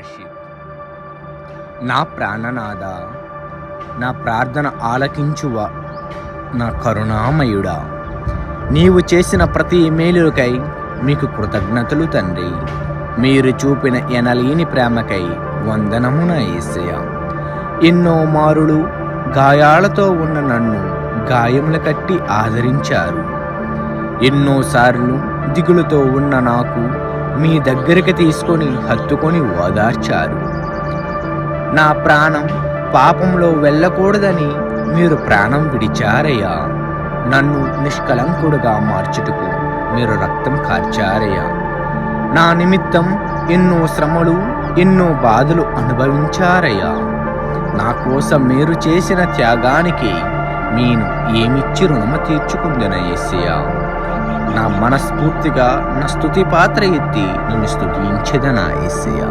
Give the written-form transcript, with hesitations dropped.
Worship. నా ప్రాణనాథ, నా ప్రార్థన ఆలకించువ నా కరుణామయుడా, నీవు చేసిన ప్రతి మేలుకై మీకు కృతజ్ఞతలు తండ్రి. మీరు చూపిన ఎనలేని ప్రేమకై వందనమున యేసయ్య. ఎన్నో మారులు గాయాలతో ఉన్న నన్ను గాయములు కట్టి ఆదరించారు. ఎన్నోసార్లు దిగులుతో ఉన్న నాకు మీ దగ్గరికి తీసుకొని హత్తుకొని ఓదార్చారు. నా ప్రాణం పాపంలో వెళ్ళకూడదని మీరు ప్రాణం విడిచారయ్యా. నన్ను నిష్కలంకుడుగా మార్చుటకు మీరు రక్తం కార్చారయ్యా. నా నిమిత్తం ఎన్నో శ్రమలు ఎన్నో బాధలు అనుభవించారయ్యా. నా కోసం మీరు చేసిన త్యాగానికి నేను ఏమిచ్చి రుణమ తీర్చుకుందున యేసయ్యా. నా మనస్ఫూర్తిగా నా స్తుతి పాత్ర ఎత్తి నిన్ను స్తుతించెదనా యేసయ్యా.